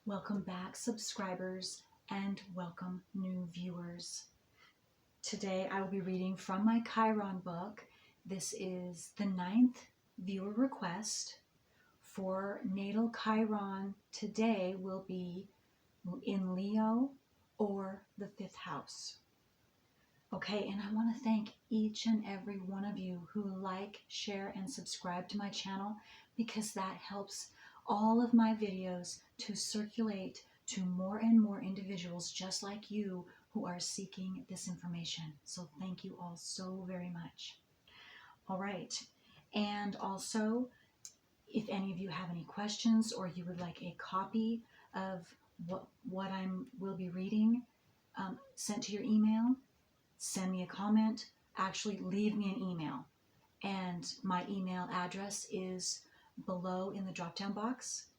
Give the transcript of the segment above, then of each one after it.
Welcome back, subscribers, and welcome new viewers. Today I will be reading from my Chiron book. This is the 9th viewer request for Natal Chiron. Today will be in Leo or the 5th house. Okay, and I want to thank each and every one of you who like, share, and subscribe to my channel because that helps all of my videos to circulate to more and more individuals just like you who are seeking this information. So thank you all so very much. All right, and also if any of you have any questions or you would like a copy of what I will be reading sent to your email, send me a comment, actually leave me an email. And my email address is below in the drop-down box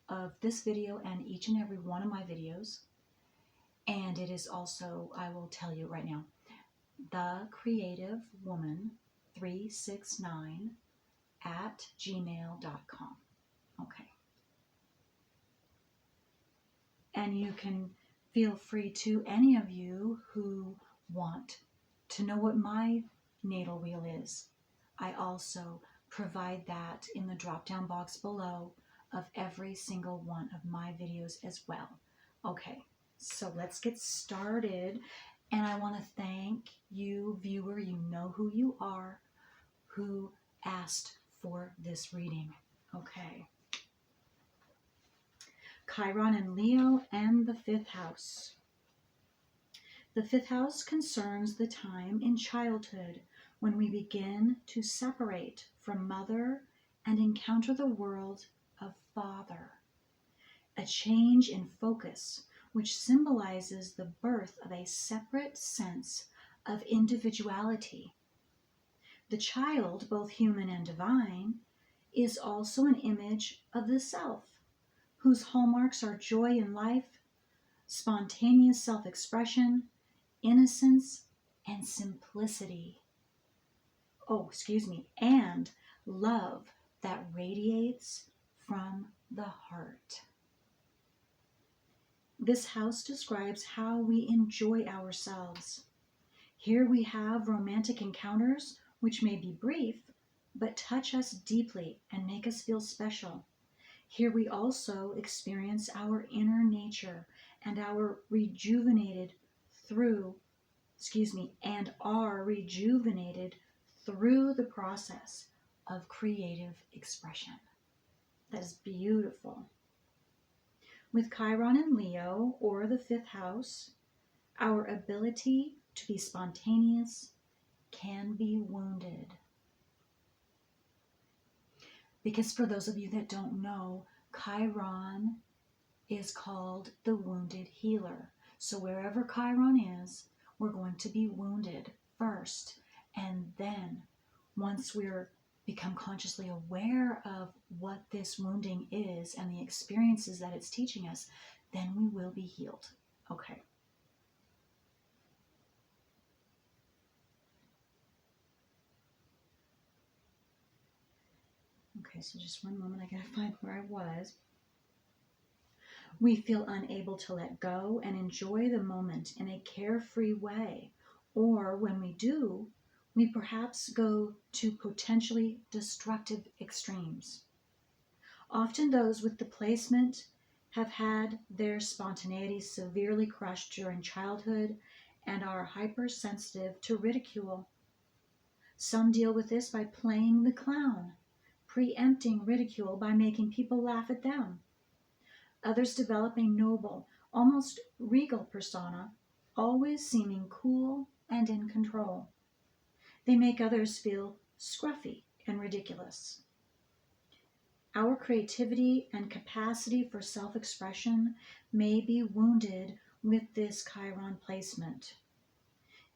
of this video and each and every one of my videos. And it is also, I will tell you right now, thecreativewoman369@gmail.com. Okay. And you can feel free to, any of you who want to know what my natal wheel is. I also provide that in the drop-down box below of every single one of my videos as well. Okay, so let's get started. And I want to thank you, viewer, you know who you are, who asked for this reading. Okay. Chiron and Leo and the 5th house. The 5th house concerns the time in childhood when we begin to separate from mother and encounter the world of father. A change in focus which symbolizes the birth of a separate sense of individuality. The child, both human and divine, is also an image of the self, whose hallmarks are joy in life, spontaneous self-expression, innocence, and simplicity. And love that radiates from the heart. This house describes how we enjoy ourselves. Here we have romantic encounters which may be brief, but touch us deeply and make us feel special. Here we also experience our inner nature and are rejuvenated through the process of creative expression. That is beautiful. With Chiron and Leo, or the 5th house, our ability to be spontaneous can be wounded. Because for those of you that don't know, Chiron is called the wounded healer. So wherever Chiron is, we're going to be wounded first. And then once we're become consciously aware of what this wounding is and the experiences that it's teaching us, then we will be healed. Okay. Okay, so just one moment, I gotta find where I was. We feel unable to let go and enjoy the moment in a carefree way. Or when we do, we perhaps go to potentially destructive extremes. Often those with the placement have had their spontaneity severely crushed during childhood and are hypersensitive to ridicule. Some deal with this by playing the clown, preempting ridicule by making people laugh at them. Others develop a noble, almost regal persona, always seeming cool and in control. They make others feel scruffy and ridiculous. Our creativity and capacity for self-expression may be wounded with this Chiron placement.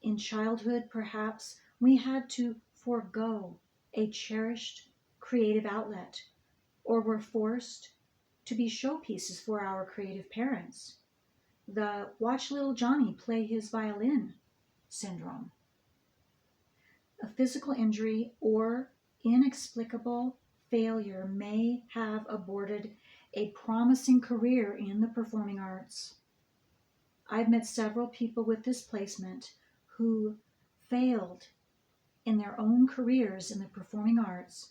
In childhood, perhaps, we had to forego a cherished creative outlet, or were forced to be showpieces for our creative parents. The "watch little Johnny play his violin" syndrome. A physical injury or inexplicable failure may have aborted a promising career in the performing arts. I've met several people with this placement who failed in their own careers in the performing arts,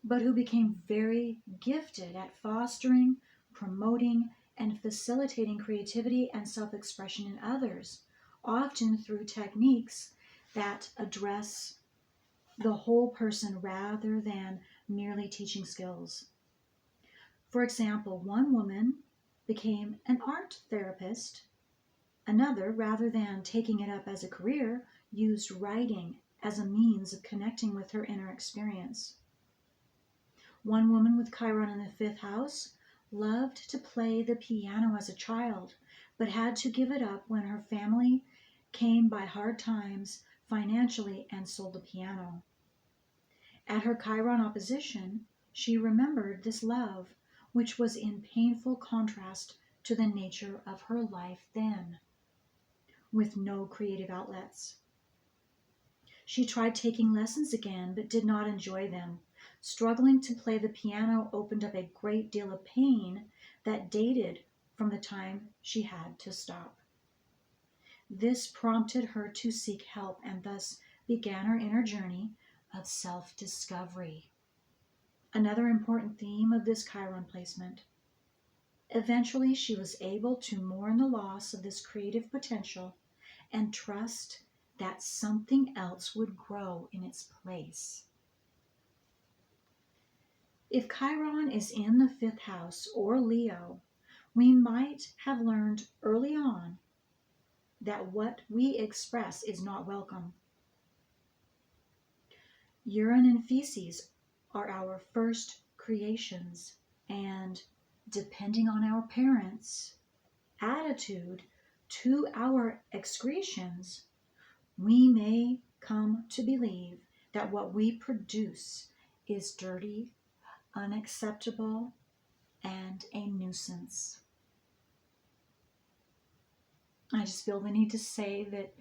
but who became very gifted at fostering, promoting, and facilitating creativity and self-expression in others, often through techniques that address the whole person rather than merely teaching skills. For example, one woman became an art therapist. Another, rather than taking it up as a career, used writing as a means of connecting with her inner experience. One woman with Chiron in the fifth house loved to play the piano as a child, but had to give it up when her family came by hard times financially and sold the piano. At her Chiron opposition, she remembered this love, which was in painful contrast to the nature of her life then, with no creative outlets. She tried taking lessons again, but did not enjoy them. Struggling to play the piano opened up a great deal of pain that dated from the time she had to stop. This prompted her to seek help and thus began her inner journey of self-discovery. Another important theme of this Chiron placement. Eventually, she was able to mourn the loss of this creative potential and trust that something else would grow in its place. If Chiron is in the fifth house or Leo, we might have learned early on that what we express is not welcome. Urine and feces are our first creations, and depending on our parents' attitude to our excretions, we may come to believe that what we produce is dirty, unacceptable, and a nuisance. I just feel the need to say that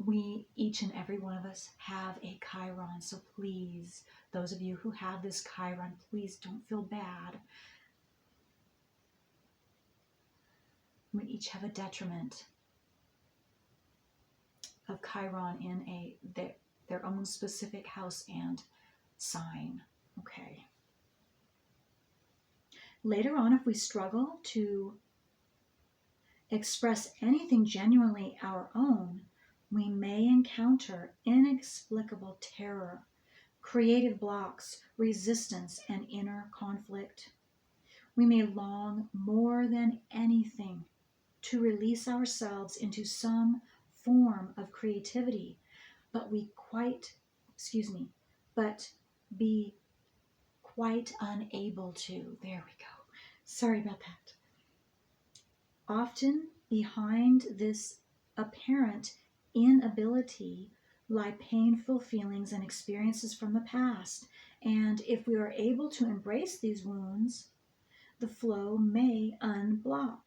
we, each and every one of us, have a Chiron. So please, those of you who have this Chiron, please don't feel bad. We each have a detriment of Chiron in their own specific house and sign. Okay. Later on, if we struggle to express anything genuinely our own, we may encounter inexplicable terror, creative blocks, resistance, and inner conflict. We may long more than anything to release ourselves into some form of creativity, but be quite unable to. There we go. Sorry about that. Often behind this apparent inability lie painful feelings and experiences from the past. And if we are able to embrace these wounds, the flow may unblock.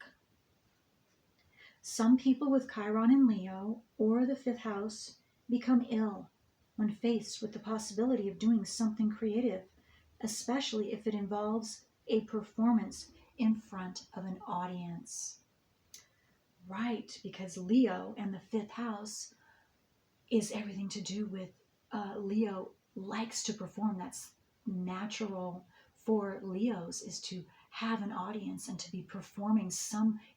Some people with Chiron in Leo or the fifth house become ill when faced with the possibility of doing something creative, especially if it involves a performance in front of an audience. Right, because Leo and the fifth house is everything to do with Leo likes to perform. That's natural for Leos, is to have an audience and to be performing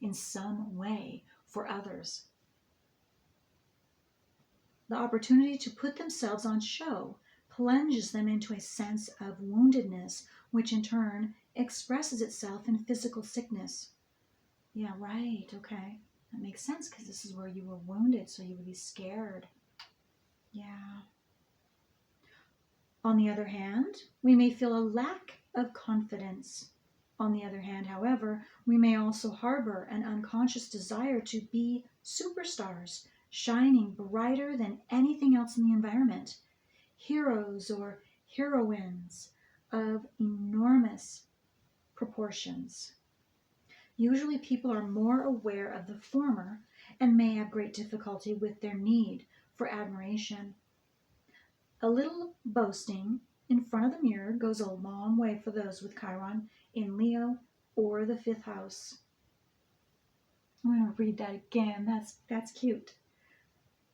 in some way for others. The opportunity to put themselves on show plunges them into a sense of woundedness, which in turn expresses itself in physical sickness. Yeah, right, okay. That makes sense because this is where you were wounded, so you would be scared. Yeah. On the other hand, we may feel a lack of confidence. On the other hand, however, we may also harbor an unconscious desire to be superstars, shining brighter than anything else in the environment, heroes or heroines of enormous proportions. Usually people are more aware of the former and may have great difficulty with their need for admiration. A little boasting in front of the mirror goes a long way for those with Chiron in Leo or the fifth house. I'm going to read that again. That's cute.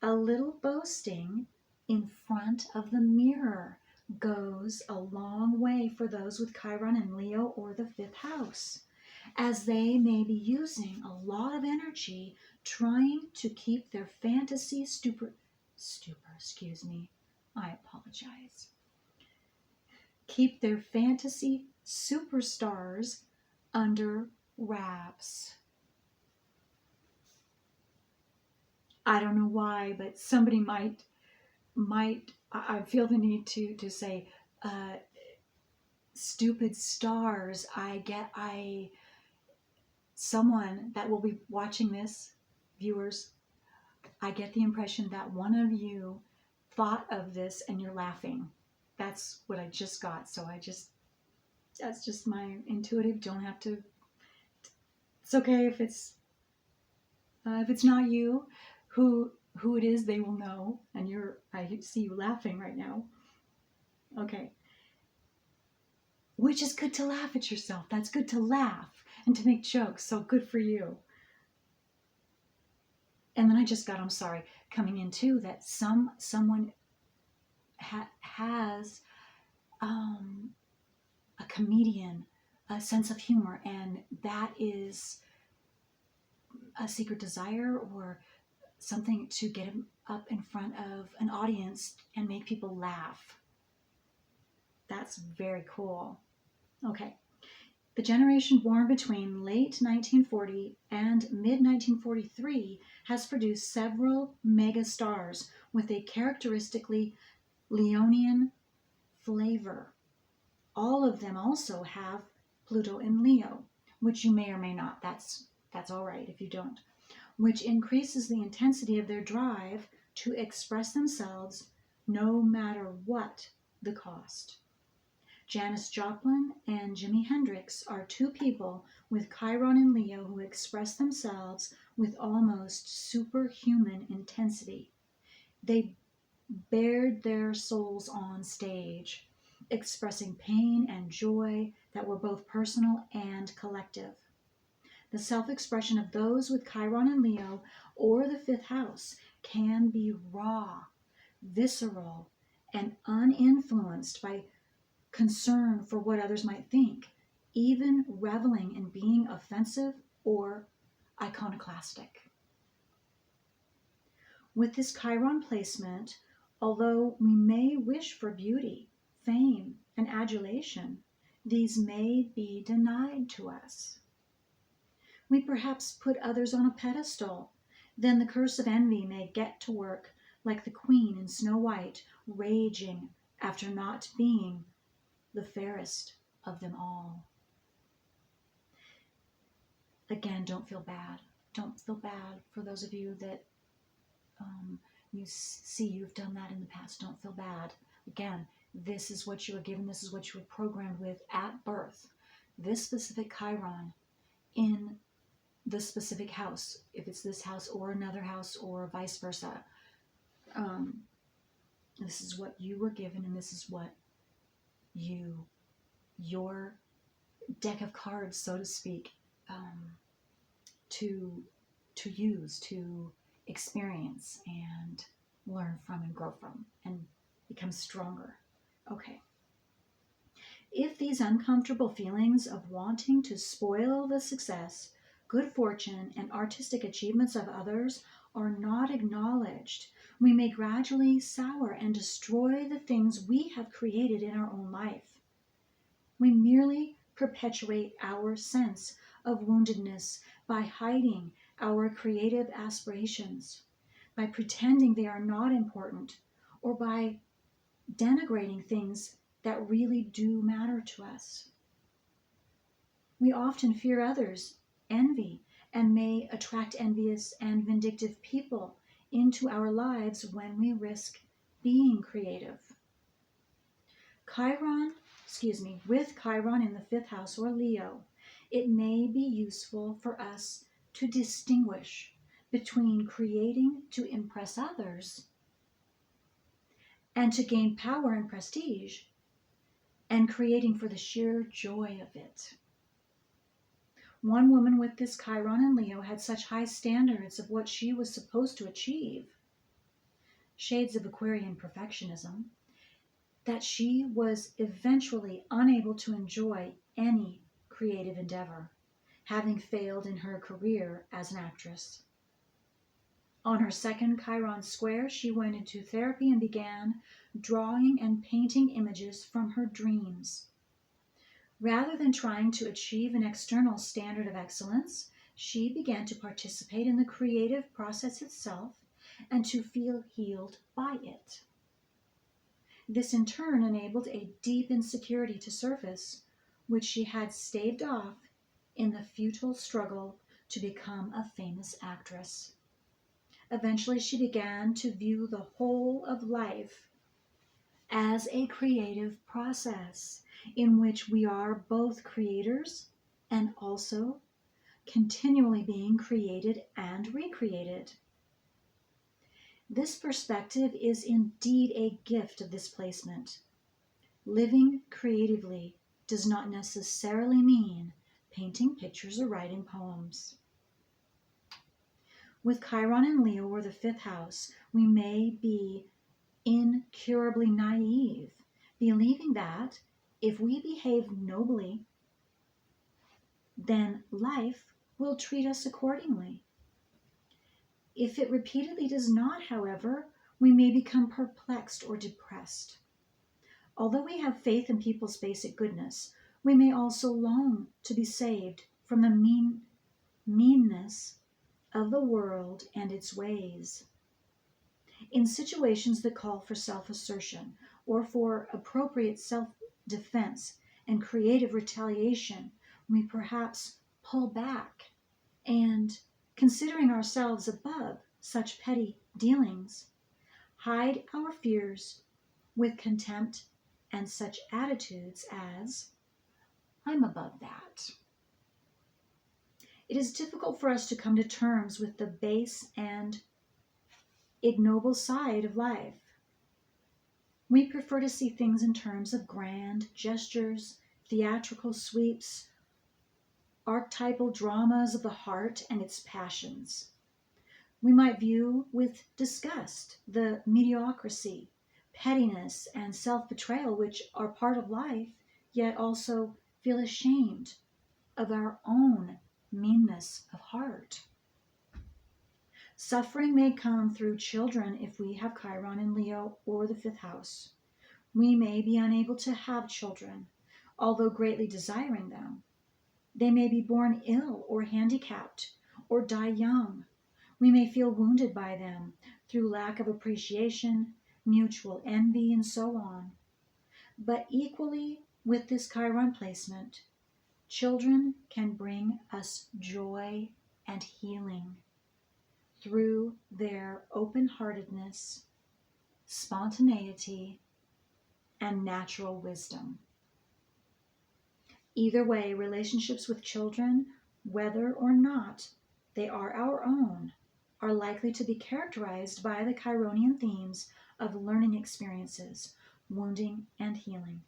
A little boasting in front of the mirror goes a long way for those with Chiron in Leo or the fifth house, as they may be using a lot of energy trying to keep their fantasy keep their fantasy superstars under wraps. I don't know why, but somebody might I feel the need to say stupid stars. Someone that will be watching this, viewers, I get the impression that one of you thought of this and you're laughing. That's what I just got. So that's just my intuitive. Don't have to. It's okay if it's not you. Who it is, they will know. And I see you laughing right now. Okay. Which is good to laugh at yourself. That's good to laugh and to make jokes. So good for you. And then I just got, I'm sorry, coming in too, that someone has a comedian, a sense of humor, and that is a secret desire or something to get him up in front of an audience and make people laugh. That's very cool. Okay. The generation born between late 1940 and mid 1943 has produced several mega stars with a characteristically Leonian flavor. All of them also have Pluto in Leo, which you may or may not. That's all right if you don't. Which increases the intensity of their drive to express themselves no matter what the cost. Janis Joplin and Jimi Hendrix are two people with Chiron in Leo who express themselves with almost superhuman intensity. They bared their souls on stage, expressing pain and joy that were both personal and collective. The self-expression of those with Chiron in Leo or the fifth house can be raw, visceral, and uninfluenced by concern for what others might think, even reveling in being offensive or iconoclastic. With this Chiron placement, although we may wish for beauty, fame, and adulation, these may be denied to us. We perhaps put others on a pedestal. Then the curse of envy may get to work like the queen in Snow White, raging after not being the fairest of them all. Again, don't feel bad. Don't feel bad for those of you that you see you've done that in the past. Don't feel bad. Again, this is what you were given. This is what you were programmed with at birth. This specific Chiron in the specific house, if it's this house or another house or vice versa. This is what you were given, and this is what your deck of cards, so to speak, to use, to experience and learn from and grow from and become stronger. Okay. If these uncomfortable feelings of wanting to spoil the success, good fortune, and artistic achievements of others are not acknowledged, we may gradually sour and destroy the things we have created in our own life. We merely perpetuate our sense of woundedness by hiding our creative aspirations, by pretending they are not important, or by denigrating things that really do matter to us. We often fear others, envy, and may attract envious and vindictive people into our lives when we risk being creative. With Chiron in the fifth house or Leo, it may be useful for us to distinguish between creating to impress others and to gain power and prestige, and creating for the sheer joy of it. One woman with this Chiron in Leo had such high standards of what she was supposed to achieve, shades of Aquarian perfectionism, that she was eventually unable to enjoy any creative endeavor, having failed in her career as an actress. On her second Chiron square, she went into therapy and began drawing and painting images from her dreams. Rather than trying to achieve an external standard of excellence, she began to participate in the creative process itself and to feel healed by it. This in turn enabled a deep insecurity to surface, which she had staved off in the futile struggle to become a famous actress. Eventually, she began to view the whole of life as a creative process in which we are both creators and also continually being created and recreated. This perspective is indeed a gift of this placement. Living creatively does not necessarily mean painting pictures or writing poems. With Chiron and Leo or the fifth house, we may be incurably naive, believing that if we behave nobly, then life will treat us accordingly. If it repeatedly does not, however, we may become perplexed or depressed. Although we have faith in people's basic goodness, we may also long to be saved from the meanness of the world and its ways. In situations that call for self-assertion or for appropriate self-defense and creative retaliation, we perhaps pull back and, considering ourselves above such petty dealings, hide our fears with contempt and such attitudes as, "I'm above that." It is difficult for us to come to terms with the base and ignoble side of life. We prefer to see things in terms of grand gestures, theatrical sweeps, archetypal dramas of the heart and its passions. We might view with disgust the mediocrity, pettiness, and self-betrayal which are part of life, yet also feel ashamed of our own meanness of heart. Suffering may come through children if we have Chiron in Leo or the fifth house. We may be unable to have children, although greatly desiring them. They may be born ill or handicapped, or die young. We may feel wounded by them through lack of appreciation, mutual envy, and so on. But equally with this Chiron placement, children can bring us joy and healing through their open-heartedness, spontaneity, and natural wisdom. Either way, relationships with children, whether or not they are our own, are likely to be characterized by the Chironian themes of learning experiences, wounding, and healing.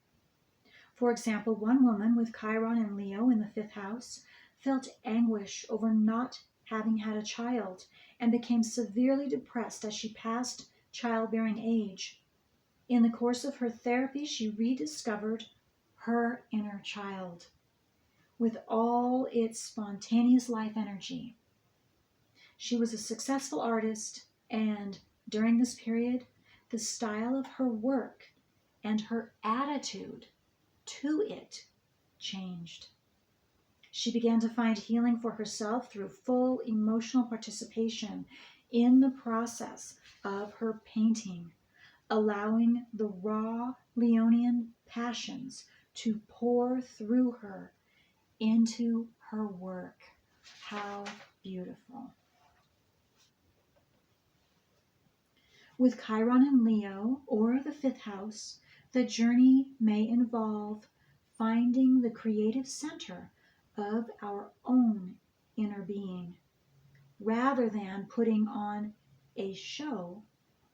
For example, one woman with Chiron and Leo in the fifth house felt anguish over not having had a child and became severely depressed as she passed childbearing age. In the course of her therapy, she rediscovered her inner child with all its spontaneous life energy. She was a successful artist, and during this period, the style of her work and her attitude to it changed. She began to find healing for herself through full emotional participation in the process of her painting, allowing the raw Leonian passions to pour through her into her work. How beautiful. With Chiron and Leo, or the fifth house, the journey may involve finding the creative center of our own inner being, rather than putting on a show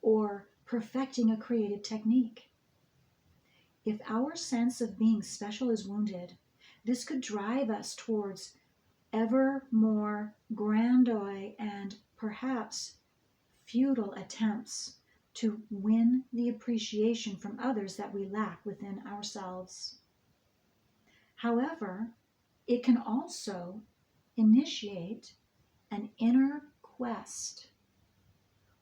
or perfecting a creative technique. If our sense of being special is wounded, this could drive us towards ever more grandiose and perhaps futile attempts to win the appreciation from others that we lack within ourselves. However, it can also initiate an inner quest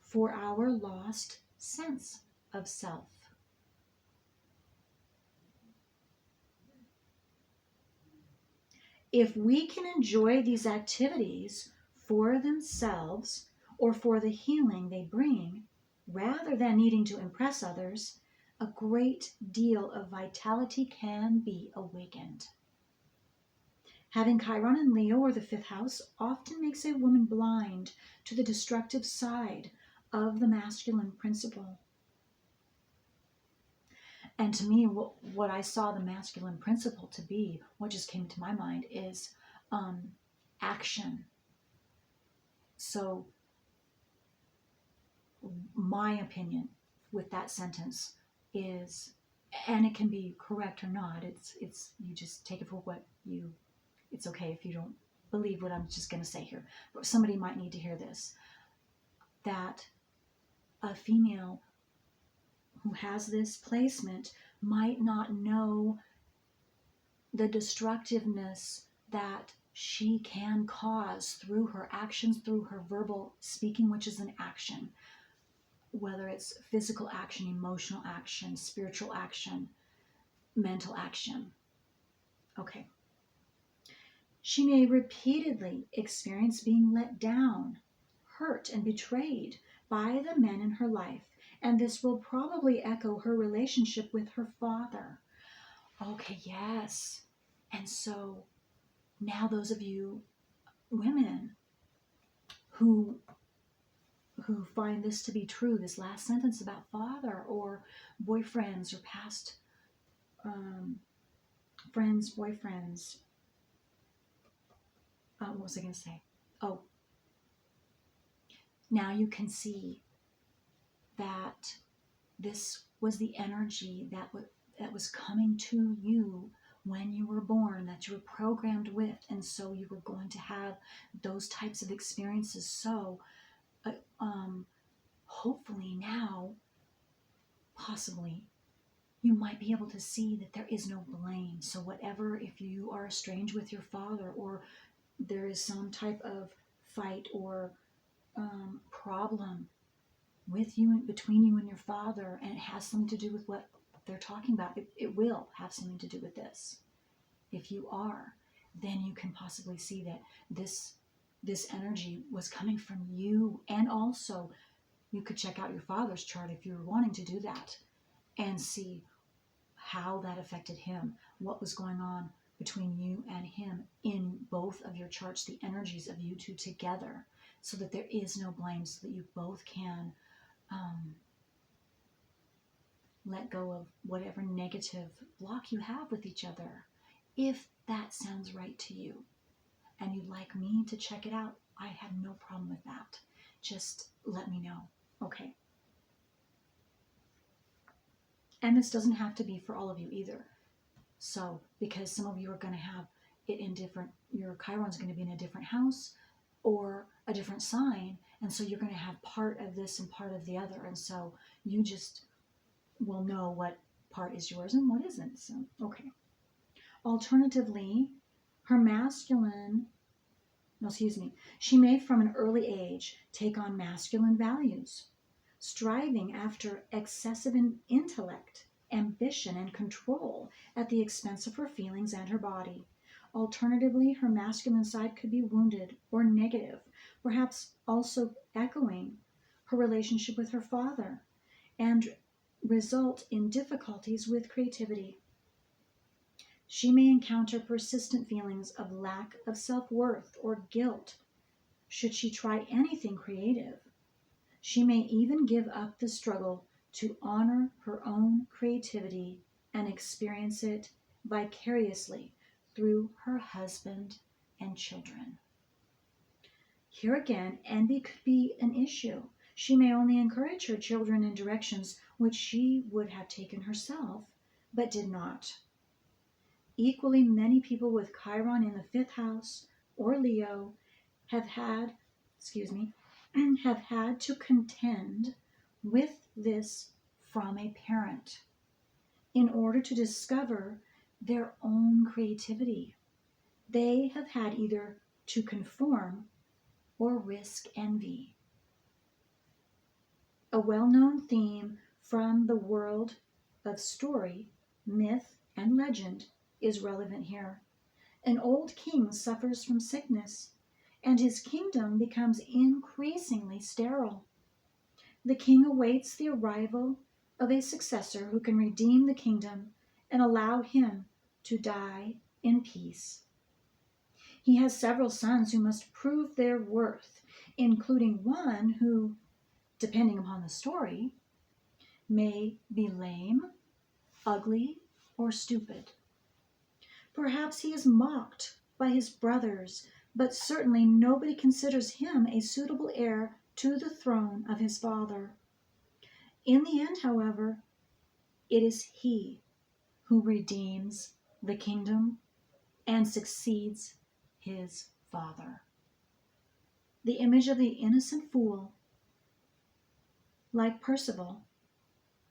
for our lost sense of self. If we can enjoy these activities for themselves or for the healing they bring, rather than needing to impress others, a great deal of vitality can be awakened. Having Chiron in Leo or the fifth house often makes a woman blind to the destructive side of the masculine principle. And to me, what I saw the masculine principle to be, what just came to my mind is action. So my opinion with that sentence is, and it can be correct or not, it's you just take it for what you, it's okay if you don't believe what I'm just going to say here, but somebody might need to hear this, that a female who has this placement might not know the destructiveness that she can cause through her actions, through her verbal speaking, which is an action, whether it's physical action, emotional action, spiritual action, mental action. Okay. She may repeatedly experience being let down, hurt, and betrayed by the men in her life, and this will probably echo her relationship with her father. Okay, yes. And so now those of you women who find this to be true, this last sentence about father or boyfriends or past friends, boyfriends. What was I going to say? Oh, now you can see that this was the energy that was coming to you when you were born, that you were programmed with, and so you were going to have those types of experiences. So hopefully now, possibly, you might be able to see that there is no blame. So whatever, if you are estranged with your father, or there is some type of fight or problem with you, between you and your father, and it has something to do with what they're talking about, it will have something to do with this. If you are, then you can possibly see that this energy was coming from you. And also you could check out your father's chart if you were wanting to do that and see how that affected him, what was going on between you and him in both of your charts, the energies of you two together, so that there is no blame, so that you both can let go of whatever negative block you have with each other. If that sounds right to you and you'd like me to check it out, I have no problem with that. Just let me know. Okay. And this doesn't have to be for all of you either. So, because some of you are going to have it in different, your Chiron's going to be in a different house or a different sign, and so you're going to have part of this and part of the other, and so you just will know what part is yours and what isn't. So, okay. Alternatively, she may from an early age take on masculine values, striving after excessive intellect, ambition, and control at the expense of her feelings and her body. Alternatively, her masculine side could be wounded or negative, perhaps also echoing her relationship with her father, and result in difficulties with creativity. She may encounter persistent feelings of lack of self-worth or guilt should she try anything creative. She may even give up the struggle to honor her own creativity and experience it vicariously through her husband and children. Here again, envy could be an issue. She may only encourage her children in directions which she would have taken herself, but did not. Equally, many people with Chiron in the fifth house or Leo have had, have had to contend with this from a parent in order to discover their own creativity. They have had either to conform or risk envy. A well-known theme from the world of story, myth, and legend is relevant here. An old king suffers from sickness, and his kingdom becomes increasingly sterile. The king awaits the arrival of a successor who can redeem the kingdom and allow him to die in peace. He has several sons who must prove their worth, including one who, depending upon the story, may be lame, ugly, or stupid. Perhaps he is mocked by his brothers, but certainly nobody considers him a suitable heir to the throne of his father. In the end, however, it is he who redeems the kingdom and succeeds his father. The image of the innocent fool, like Percival,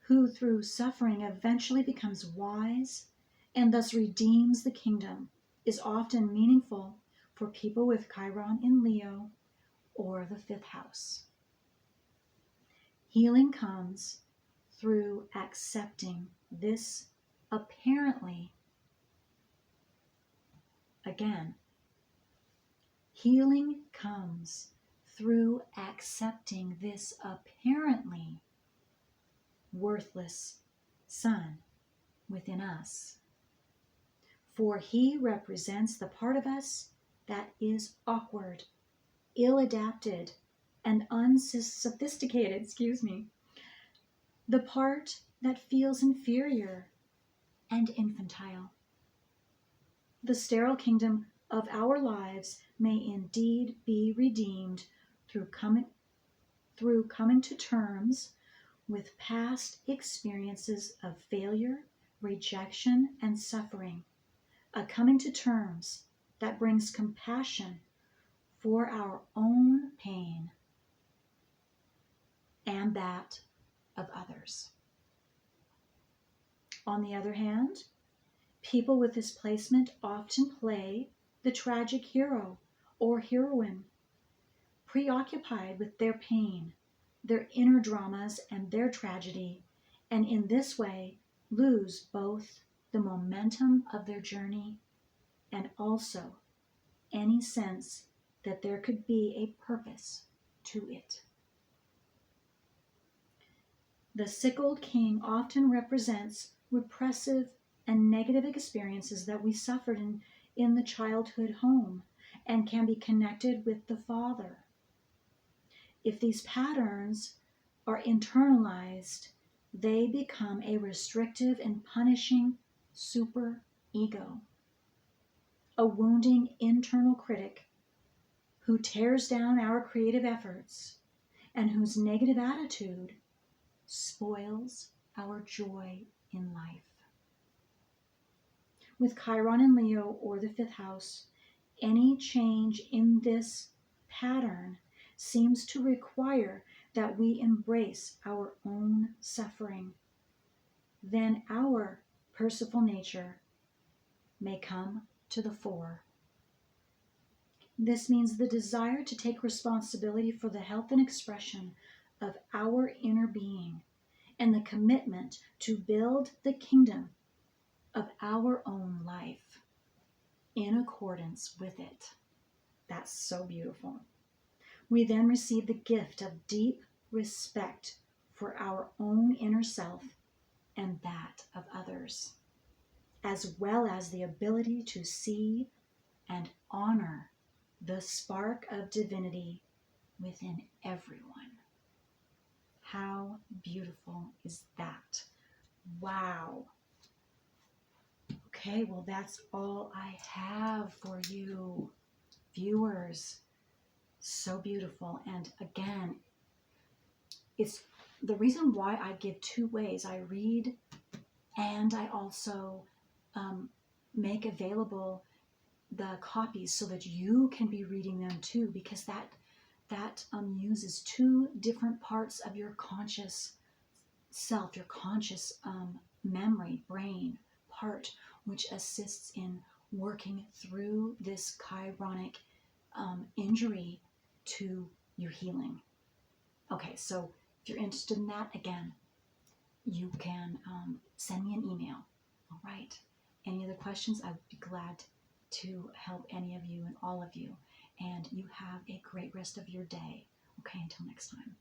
who through suffering eventually becomes wise and thus redeems the kingdom, is often meaningful for people with Chiron in Leo or the fifth house. Healing comes through accepting this apparently, again, healing comes through accepting this apparently worthless son within us. For he represents the part of us that is awkward, ill-adapted, and unsophisticated, the part that feels inferior and infantile. The sterile kingdom of our lives may indeed be redeemed through coming to terms with past experiences of failure, rejection, and suffering, a coming to terms that brings compassion for our own pain and that of others. On the other hand, people with this placement often play the tragic hero or heroine, preoccupied with their pain, their inner dramas, and their tragedy, and in this way lose both the momentum of their journey and also any sense that there could be a purpose to it. The sickled king often represents repressive and negative experiences that we suffered in the childhood home and can be connected with the father. If these patterns are internalized, they become a restrictive and punishing super ego, a wounding internal critic who tears down our creative efforts and whose negative attitude spoils our joy in life. With Chiron in Leo or the fifth house, any change in this pattern seems to require that we embrace our own suffering. Then our merciful nature may come to the fore. This means the desire to take responsibility for the health and expression of our inner being and the commitment to build the kingdom of our own life in accordance with it. That's so beautiful. We then receive the gift of deep respect for our own inner self and that of others, as well as the ability to see and honor the spark of divinity within everyone. How beautiful is that? Wow. Okay, well, that's all I have for you, viewers. So beautiful. And again, it's the reason why I give two ways. I read And I also make available the copies so that you can be reading them too, because that uses two different parts of your conscious self, your conscious memory, brain part, which assists in working through this chironic injury to your healing. Okay, so if you're interested in that, again, you can send me an email. All right. Any other questions? I would be glad to help any of you and all of you. And you have a great rest of your day. Okay, until next time.